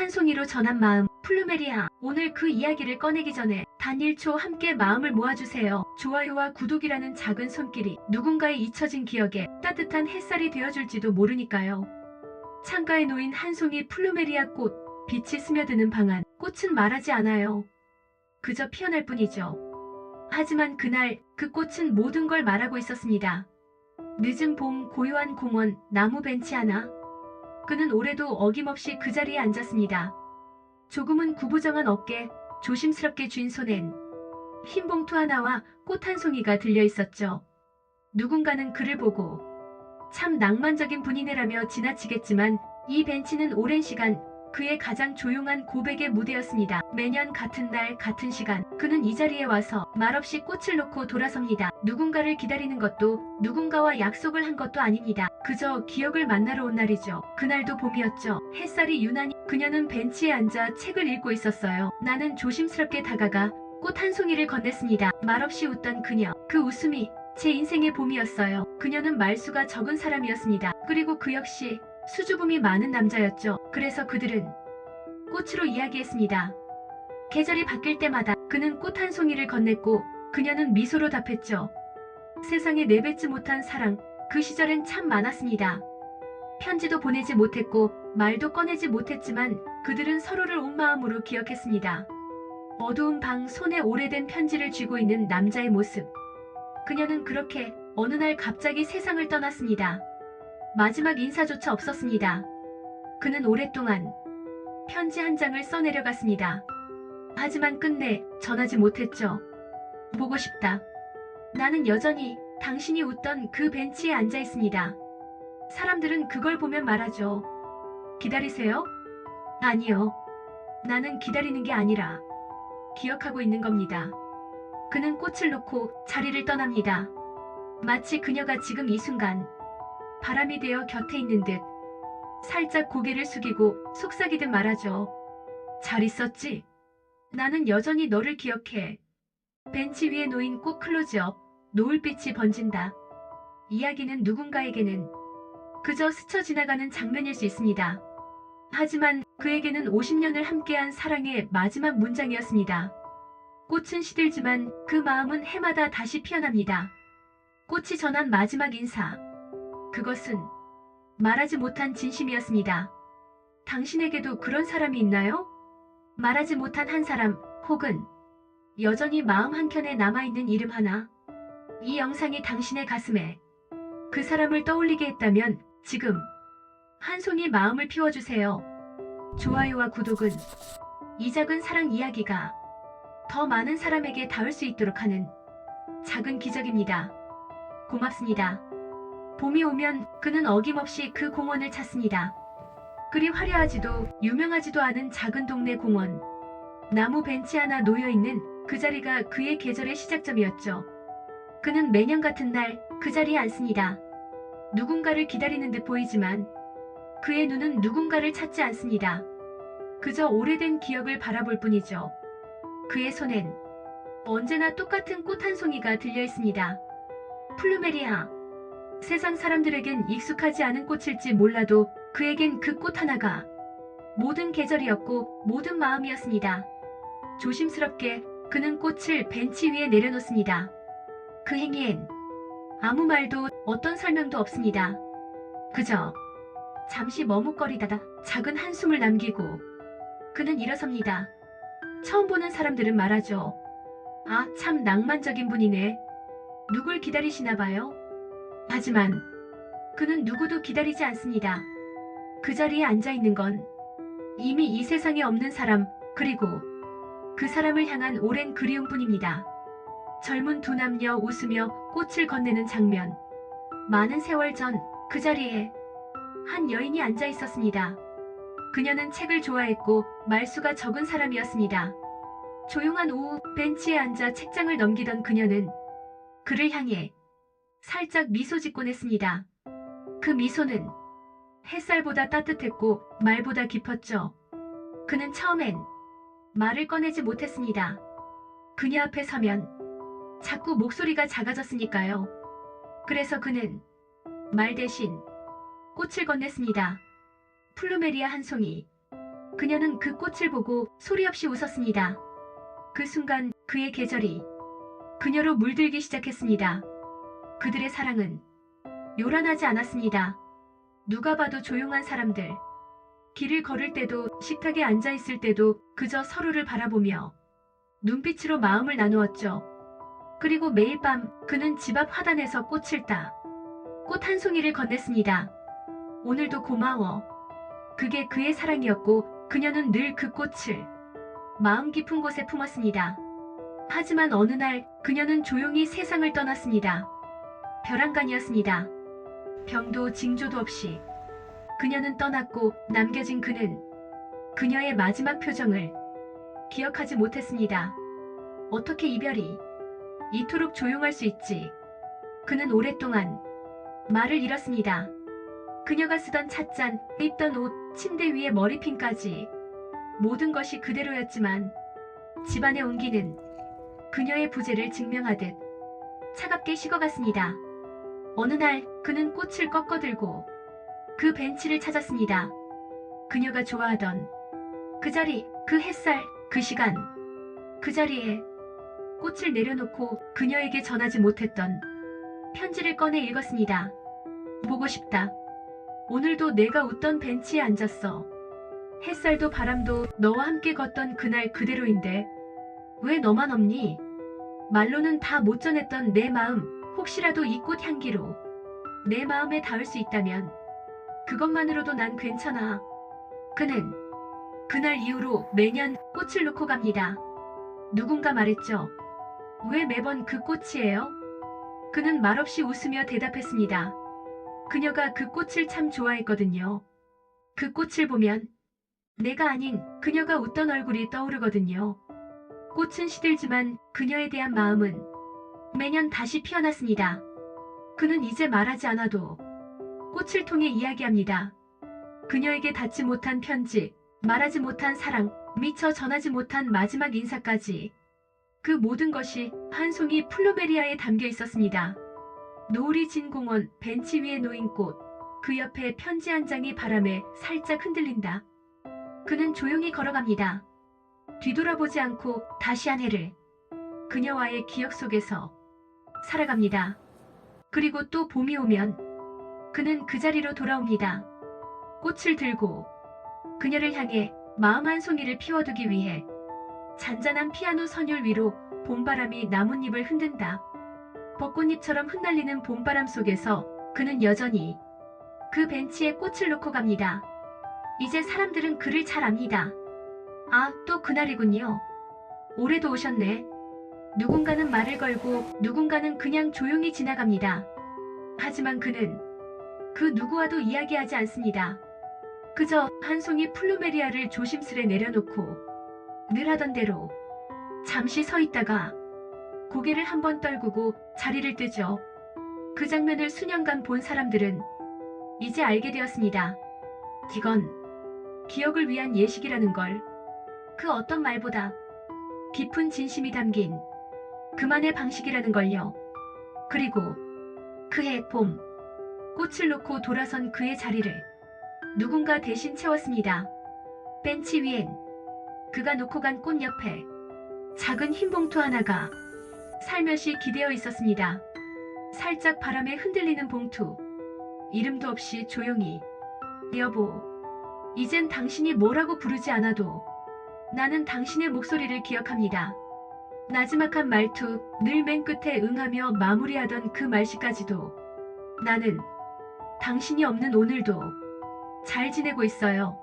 한 송이로 전한 마음. 플루메리아, 오늘 그 이야기를 꺼내기 전에 단 1초 함께 마음을 모아주세요. 좋아요와 구독이라는 작은 손길이 누군가의 잊혀진 기억에 따뜻한 햇살이 되어줄지도 모르니까요. 창가에 놓인 한 송이 플루메리아 꽃, 빛이 스며드는 방 안. 꽃은 말하지 않아요. 그저 피어날 뿐이죠. 하지만 그날 그 꽃은 모든 걸 말하고 있었습니다. 늦은 봄, 고요한 공원, 나무 벤치 하나. 그는 올해도 어김없이 그 자리에 앉았습니다. 조금은 구부정한 어깨, 조심스럽게 쥔 손엔 흰 봉투 하나와 꽃 한 송이가 들려 있었죠. 누군가는 그를 보고 참 낭만적인 분이네라며 지나치겠지만 이 벤치는 오랜 시간 그의 가장 조용한 고백의 무대였습니다. 매년 같은 날 같은 시간 그는 이 자리에 와서 말없이 꽃을 놓고 돌아섭니다. 누군가를 기다리는 것도 누군가와 약속을 한 것도 아닙니다. 그저 기억을 만나러 온 날이죠. 그날도 봄이었죠. 햇살이 유난히. 그녀는 벤치에 앉아 책을 읽고 있었어요. 나는 조심스럽게 다가가 꽃 한 송이를 건넸습니다. 말없이 웃던 그녀. 그 웃음이 제 인생의 봄이었어요. 그녀는 말수가 적은 사람이었습니다. 그리고 그 역시 수줍음이 많은 남자였죠. 그래서 그들은 꽃으로 이야기했습니다. 계절이 바뀔 때마다 그는 꽃 한 송이를 건넸고 그녀는 미소로 답했죠. 세상에 내뱉지 못한 사랑, 그 시절엔 참 많았습니다. 편지도 보내지 못했고 말도 꺼내지 못했지만 그들은 서로를 온 마음으로 기억했습니다. 어두운 방, 손에 오래된 편지를 쥐고 있는 남자의 모습. 그녀는 그렇게 어느 날 갑자기 세상을 떠났습니다. 마지막 인사조차 없었습니다. 그는 오랫동안 편지 한 장을 써내려갔습니다. 하지만 끝내 전하지 못했죠. 보고 싶다. 나는 여전히 당신이 웃던 그 벤치에 앉아 있습니다. 사람들은 그걸 보면 말하죠. 기다리세요? 아니요. 나는 기다리는 게 아니라 기억하고 있는 겁니다. 그는 꽃을 놓고 자리를 떠납니다. 마치 그녀가 지금 이 순간 바람이 되어 곁에 있는 듯 살짝 고개를 숙이고 속삭이듯 말하죠. 잘 있었지? 나는 여전히 너를 기억해. 벤치 위에 놓인 꽃 클로즈업, 노을빛이 번진다. 이야기는 누군가에게는 그저 스쳐 지나가는 장면일 수 있습니다. 하지만 그에게는 50년을 함께한 사랑의 마지막 문장이었습니다. 꽃은 시들지만 그 마음은 해마다 다시 피어납니다. 꽃이 전한 마지막 인사. 그것은 말하지 못한 진심이었습니다. 당신에게도 그런 사람이 있나요? 말하지 못한 한 사람, 혹은 여전히 마음 한켠에 남아있는 이름 하나. 이 영상이 당신의 가슴에 그 사람을 떠올리게 했다면 지금 한 송이 마음을 피워주세요. 좋아요와 구독은 이 작은 사랑 이야기가 더 많은 사람에게 닿을 수 있도록 하는 작은 기적입니다. 고맙습니다. 봄이 오면 그는 어김없이 그 공원을 찾습니다. 그리 화려하지도 유명하지도 않은 작은 동네 공원. 나무 벤치 하나 놓여있는 그 자리가 그의 계절의 시작점이었죠. 그는 매년 같은 날 그 자리에 앉습니다. 누군가를 기다리는 듯 보이지만 그의 눈은 누군가를 찾지 않습니다. 그저 오래된 기억을 바라볼 뿐이죠. 그의 손엔 언제나 똑같은 꽃 한 송이가 들려 있습니다. 플루메리아. 세상 사람들에겐 익숙하지 않은 꽃일지 몰라도 그에겐 그 꽃 하나가 모든 계절이었고 모든 마음이었습니다. 조심스럽게 그는 꽃을 벤치 위에 내려놓습니다. 그 행위엔 아무 말도 어떤 설명도 없습니다. 그저 잠시 머뭇거리다가 작은 한숨을 남기고 그는 일어섭니다. 처음 보는 사람들은 말하죠. 아, 참 낭만적인 분이네. 누굴 기다리시나 봐요? 하지만 그는 누구도 기다리지 않습니다. 그 자리에 앉아있는 건 이미 이 세상에 없는 사람, 그리고 그 사람을 향한 오랜 그리움뿐입니다. 젊은 두 남녀 웃으며 꽃을 건네는 장면. 많은 세월 전 그 자리에 한 여인이 앉아 있었습니다. 그녀는 책을 좋아했고 말수가 적은 사람이었습니다. 조용한 오후 벤치에 앉아 책장을 넘기던 그녀는 그를 향해 살짝 미소 짓곤 했습니다. 그 미소는 햇살보다 따뜻했고 말보다 깊었죠. 그는 처음엔 말을 꺼내지 못했습니다. 그녀 앞에 서면 자꾸 목소리가 작아졌으니까요. 그래서 그는 말 대신 꽃을 건넸습니다. 플루메리아 한 송이. 그녀는 그 꽃을 보고 소리 없이 웃었습니다. 그 순간 그의 계절이 그녀로 물들기 시작했습니다. 그들의 사랑은 요란하지 않았습니다. 누가 봐도 조용한 사람들. 길을 걸을 때도 식탁에 앉아 있을 때도 그저 서로를 바라보며 눈빛으로 마음을 나누었죠. 그리고 매일 밤 그는 집 앞 화단에서 꽃을 따 꽃 한 송이를 건넸습니다. 오늘도 고마워. 그게 그의 사랑이었고 그녀는 늘 그 꽃을 마음 깊은 곳에 품었습니다. 하지만 어느 날 그녀는 조용히 세상을 떠났습니다. 벼랑간이었습니다. 병도 징조도 없이 그녀는 떠났고 남겨진 그는 그녀의 마지막 표정을 기억하지 못했습니다. 어떻게 이별이 이토록 조용할 수 있지? 그는 오랫동안 말을 잃었습니다. 그녀가 쓰던 찻잔, 입던 옷, 침대 위에 머리핀까지 모든 것이 그대로였지만 집안의 온기는 그녀의 부재를 증명하듯 차갑게 식어갔습니다. 어느 날 그는 꽃을 꺾어들고 그 벤치를 찾았습니다. 그녀가 좋아하던 그 자리, 그 햇살, 그 시간, 그 자리에 꽃을 내려놓고 그녀에게 전하지 못했던 편지를 꺼내 읽었습니다. 보고 싶다. 오늘도 내가 웃던 벤치에 앉았어. 햇살도 바람도 너와 함께 걷던 그날 그대로인데 왜 너만 없니? 말로는 다 못 전했던 내 마음, 혹시라도 이 꽃 향기로 내 마음에 닿을 수 있다면 그것만으로도 난 괜찮아. 그는 그날 이후로 매년 꽃을 놓고 갑니다. 누군가 말했죠. 왜 매번 그 꽃이에요? 그는 말없이 웃으며 대답했습니다. 그녀가 그 꽃을 참 좋아했거든요. 그 꽃을 보면 내가 아닌 그녀가 웃던 얼굴이 떠오르거든요. 꽃은 시들지만 그녀에 대한 마음은 매년 다시 피어났습니다. 그는 이제 말하지 않아도 꽃을 통해 이야기합니다. 그녀에게 닿지 못한 편지, 말하지 못한 사랑, 미처 전하지 못한 마지막 인사까지 그 모든 것이 한 송이 플루메리아에 담겨 있었습니다. 노을이 진 공원 벤치 위에 놓인 꽃, 그 옆에 편지 한 장이 바람에 살짝 흔들린다. 그는 조용히 걸어갑니다. 뒤돌아보지 않고 다시 한 해를 그녀와의 기억 속에서 살아갑니다. 그리고 또 봄이 오면 그는 그 자리로 돌아옵니다. 꽃을 들고 그녀를 향해 마음 한 송이를 피워두기 위해 잔잔한 피아노 선율 위로 봄바람이 나뭇잎을 흔든다. 벚꽃잎처럼 흩날리는 봄바람 속에서 그는 여전히 그 벤치에 꽃을 놓고 갑니다. 이제 사람들은 그를 잘 압니다. 아, 또 그날이군요. 올해도 오셨네. 누군가는 말을 걸고 누군가는 그냥 조용히 지나갑니다. 하지만 그는 그 누구와도 이야기하지 않습니다. 그저 한 송이 플루메리아를 조심스레 내려놓고 늘 하던 대로 잠시 서 있다가 고개를 한번 떨구고 자리를 뜨죠. 그 장면을 수년간 본 사람들은 이제 알게 되었습니다. 이건 기억을 위한 예식이라는 걸. 그 어떤 말보다 깊은 진심이 담긴 그만의 방식이라는 걸요. 그리고 그해 봄, 꽃을 놓고 돌아선 그의 자리를 누군가 대신 채웠습니다. 벤치 위엔 그가 놓고 간 꽃 옆에 작은 흰 봉투 하나가 살며시 기대어 있었습니다. 살짝 바람에 흔들리는 봉투. 이름도 없이 조용히. 여보, 이젠 당신이 뭐라고 부르지 않아도 나는 당신의 목소리를 기억합니다. 나지막한 말투, 늘 맨 끝에 응하며 마무리하던 그 말씨까지도 나는 당신이 없는 오늘도 잘 지내고 있어요.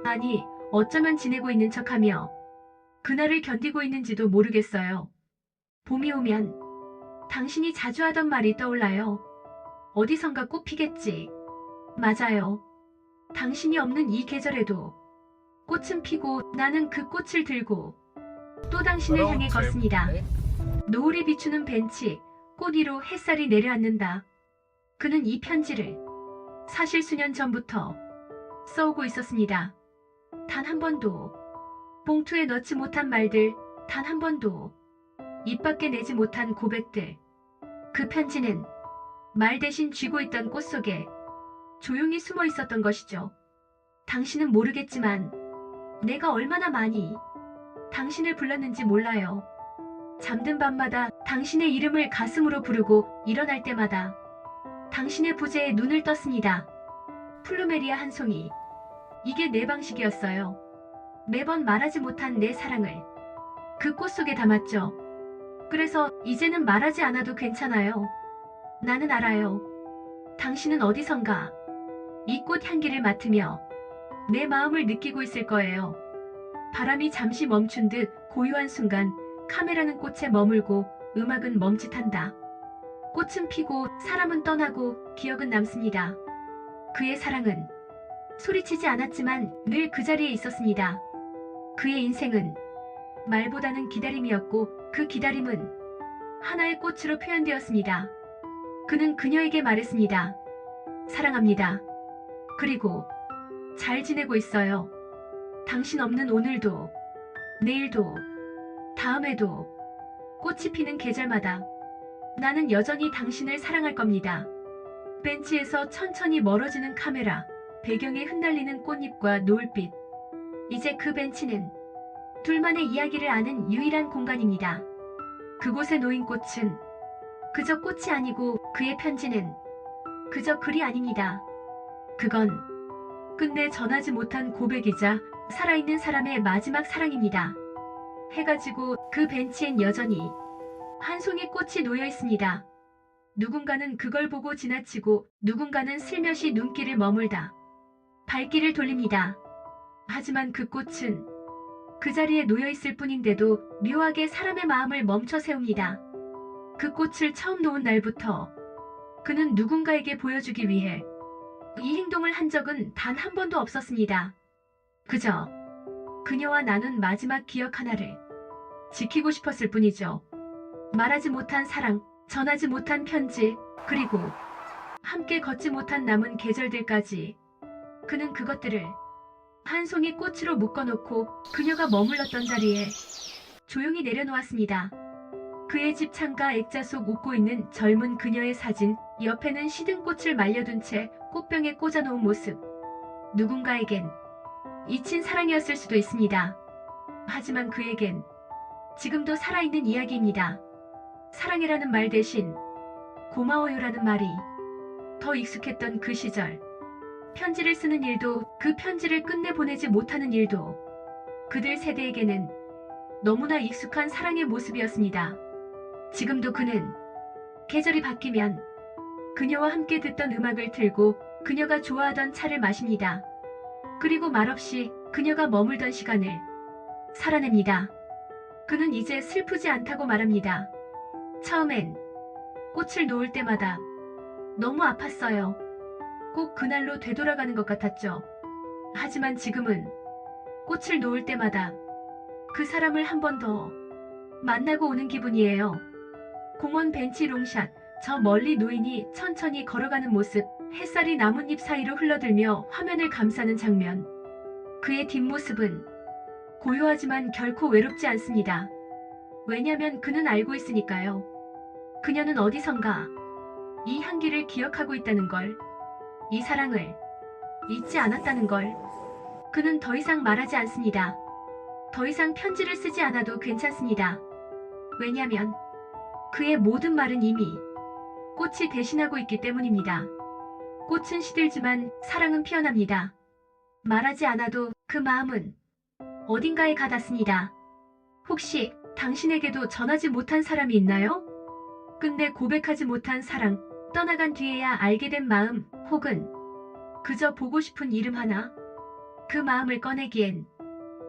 아니, 어쩌면 지내고 있는 척하며 그날을 견디고 있는지도 모르겠어요. 봄이 오면 당신이 자주 하던 말이 떠올라요. 어디선가 꽃 피겠지. 맞아요. 당신이 없는 이 계절에도 꽃은 피고 나는 그 꽃을 들고 또 당신을 향해 걷습니다. 노을이 비추는 벤치, 꽃 위로 햇살이 내려앉는다. 그는 이 편지를 사실 수년 전부터 써오고 있었습니다. 단 한 번도 봉투에 넣지 못한 말들, 단 한 번도 입 밖에 내지 못한 고백들. 그 편지는 말 대신 쥐고 있던 꽃 속에 조용히 숨어 있었던 것이죠. 당신은 모르겠지만 내가 얼마나 많이 당신을 불렀는지 몰라요. 잠든 밤마다 당신의 이름을 가슴으로 부르고 일어날 때마다 당신의 부재에 눈을 떴습니다. 플루메리아 한 송이. 이게 내 방식이었어요. 매번 말하지 못한 내 사랑을 그 꽃 속에 담았죠. 그래서 이제는 말하지 않아도 괜찮아요. 나는 알아요. 당신은 어디선가 이 꽃 향기를 맡으며 내 마음을 느끼고 있을 거예요. 바람이 잠시 멈춘 듯 고요한 순간 카메라는 꽃에 머물고 음악은 멈칫한다. 꽃은 피고 사람은 떠나고 기억은 남습니다. 그의 사랑은 소리치지 않았지만 늘 그 자리에 있었습니다. 그의 인생은 말보다는 기다림이었고 그 기다림은 하나의 꽃으로 표현되었습니다. 그는 그녀에게 말했습니다. 사랑합니다. 그리고 잘 지내고 있어요. 당신 없는 오늘도, 내일도, 다음에도, 꽃이 피는 계절마다 나는 여전히 당신을 사랑할 겁니다. 벤치에서 천천히 멀어지는 카메라, 배경에 흩날리는 꽃잎과 노을빛. 이제 그 벤치는 둘만의 이야기를 아는 유일한 공간입니다. 그곳에 놓인 꽃은 그저 꽃이 아니고 그의 편지는 그저 글이 아닙니다. 그건 끝내 전하지 못한 고백이자 살아있는 사람의 마지막 사랑입니다. 해가 지고 그 벤치엔 여전히 한 송이 꽃이 놓여 있습니다. 누군가는 그걸 보고 지나치고 누군가는 슬며시 눈길을 머물다 발길을 돌립니다. 하지만 그 꽃은 그 자리에 놓여 있을 뿐인데도 묘하게 사람의 마음을 멈춰 세웁니다. 그 꽃을 처음 놓은 날부터 그는 누군가에게 보여주기 위해 이 행동을 한 적은 단 한 번도 없었습니다. 그저 그녀와 나눈 마지막 기억 하나를 지키고 싶었을 뿐이죠. 말하지 못한 사랑, 전하지 못한 편지, 그리고 함께 걷지 못한 남은 계절들까지 그는 그것들을 한 송이 꽃으로 묶어놓고 그녀가 머물렀던 자리에 조용히 내려놓았습니다. 그의 집 창가 액자 속 웃고 있는 젊은 그녀의 사진, 옆에는 시든 꽃을 말려둔 채 꽃병에 꽂아놓은 모습. 누군가에겐 잊힌 사랑이었을 수도 있습니다. 하지만 그에겐 지금도 살아있는 이야기입니다. 사랑이라는 말 대신 고마워요라는 말이 더 익숙했던 그 시절. 편지를 쓰는 일도 그 편지를 끝내 보내지 못하는 일도 그들 세대에게는 너무나 익숙한 사랑의 모습이었습니다. 지금도 그는 계절이 바뀌면 그녀와 함께 듣던 음악을 틀고 그녀가 좋아하던 차를 마십니다. 그리고 말없이 그녀가 머물던 시간을 살아냅니다. 그는 이제 슬프지 않다고 말합니다. 처음엔 꽃을 놓을 때마다 너무 아팠어요. 꼭 그날로 되돌아가는 것 같았죠. 하지만 지금은 꽃을 놓을 때마다 그 사람을 한 번 더 만나고 오는 기분이에요. 공원 벤치 롱샷, 저 멀리 노인이 천천히 걸어가는 모습, 햇살이 나뭇잎 사이로 흘러들며 화면을 감싸는 장면. 그의 뒷모습은 고요하지만 결코 외롭지 않습니다. 왜냐면 그는 알고 있으니까요. 그녀는 어디선가 이 향기를 기억하고 있다는 걸, 이 사랑을 잊지 않았다는 걸. 그는 더 이상 말하지 않습니다. 더 이상 편지를 쓰지 않아도 괜찮습니다. 왜냐면 그의 모든 말은 이미 꽃이 대신하고 있기 때문입니다. 꽃은 시들지만 사랑은 피어납니다. 말하지 않아도 그 마음은 어딘가에 가닿습니다. 혹시 당신에게도 전하지 못한 사람이 있나요? 끝내 고백하지 못한 사랑, 떠나간 뒤에야 알게 된 마음, 혹은 그저 보고 싶은 이름 하나? 그 마음을 꺼내기엔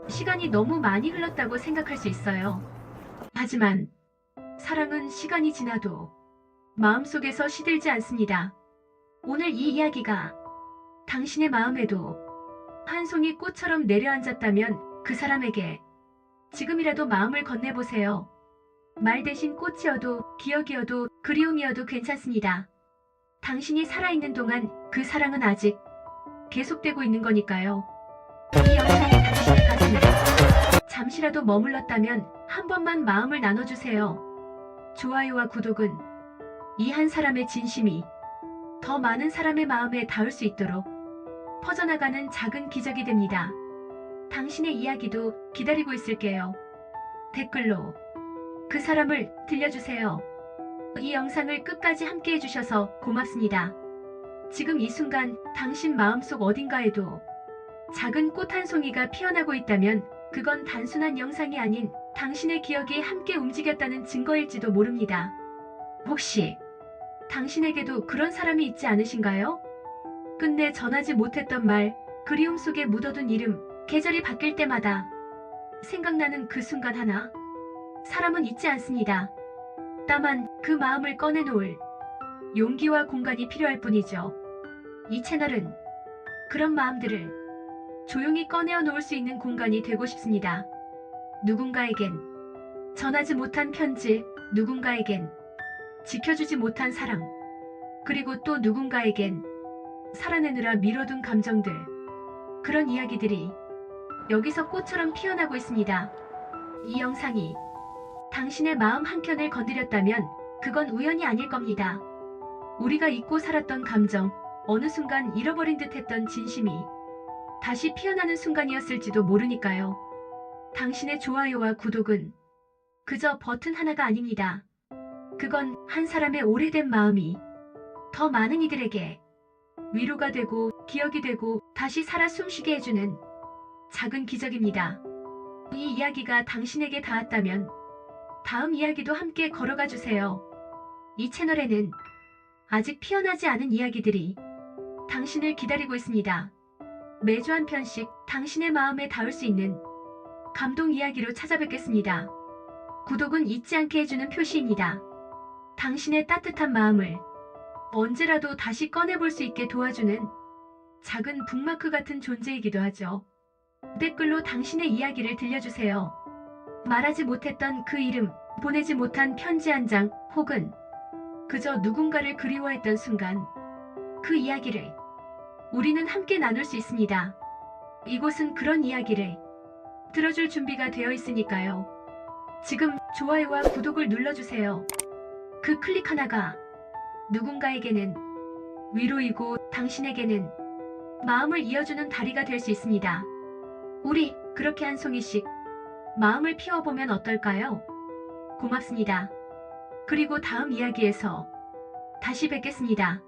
시간이 너무 많이 흘렀다고 생각할 수 있어요. 하지만 사랑은 시간이 지나도 마음속에서 시들지 않습니다. 오늘 이 이야기가 당신의 마음에도 한 송이 꽃처럼 내려앉았다면 그 사람에게 지금이라도 마음을 건네보세요. 말 대신 꽃이어도 기억이어도 그리움이어도 괜찮습니다. 당신이 살아있는 동안 그 사랑은 아직 계속되고 있는 거니까요. 이 영상이 당신의 가슴에 잠시라도 머물렀다면 한 번만 마음을 나눠주세요. 좋아요와 구독은 이 한 사람의 진심이 더 많은 사람의 마음에 닿을 수 있도록 퍼져나가는 작은 기적이 됩니다. 당신의 이야기도 기다리고 있을게요. 댓글로 그 사람을 들려주세요. 이 영상을 끝까지 함께 해주셔서 고맙습니다. 지금 이 순간 당신 마음속 어딘가에도 작은 꽃 한 송이가 피어나고 있다면 그건 단순한 영상이 아닌 당신의 기억이 함께 움직였다는 증거일지도 모릅니다. 혹시 당신에게도 그런 사람이 있지 않으신가요? 끝내 전하지 못했던 말, 그리움 속에 묻어둔 이름, 계절이 바뀔 때마다 생각나는 그 순간 하나. 사람은 잊지 않습니다. 다만 그 마음을 꺼내놓을 용기와 공간이 필요할 뿐이죠. 이 채널은 그런 마음들을 조용히 꺼내어 놓을 수 있는 공간이 되고 싶습니다. 누군가에겐 전하지 못한 편지, 누군가에겐 지켜주지 못한 사랑, 그리고 또 누군가에겐 살아내느라 미뤄둔 감정들. 그런 이야기들이 여기서 꽃처럼 피어나고 있습니다. 이 영상이 당신의 마음 한켠을 건드렸다면 그건 우연이 아닐 겁니다. 우리가 잊고 살았던 감정, 어느 순간 잃어버린 듯 했던 진심이 다시 피어나는 순간이었을지도 모르니까요. 당신의 좋아요와 구독은 그저 버튼 하나가 아닙니다. 그건 한 사람의 오래된 마음이 더 많은 이들에게 위로가 되고 기억이 되고 다시 살아 숨쉬게 해주는 작은 기적입니다. 이 이야기가 당신에게 닿았다면 다음 이야기도 함께 걸어가 주세요. 이 채널에는 아직 피어나지 않은 이야기들이 당신을 기다리고 있습니다. 매주 한 편씩 당신의 마음에 닿을 수 있는 감동 이야기로 찾아뵙겠습니다. 구독은 잊지 않게 해주는 표시입니다. 당신의 따뜻한 마음을 언제라도 다시 꺼내볼 수 있게 도와주는 작은 북마크 같은 존재이기도 하죠. 댓글로 당신의 이야기를 들려주세요. 말하지 못했던 그 이름, 보내지 못한 편지 한 장, 혹은 그저 누군가를 그리워했던 순간, 그 이야기를 우리는 함께 나눌 수 있습니다. 이곳은 그런 이야기를 들어줄 준비가 되어 있으니까요. 지금 좋아요와 구독을 눌러주세요. 그 클릭 하나가 누군가에게는 위로이고 당신에게는 마음을 이어주는 다리가 될 수 있습니다. 우리 그렇게 한 송이씩 마음을 피워보면 어떨까요? 고맙습니다. 그리고 다음 이야기에서 다시 뵙겠습니다.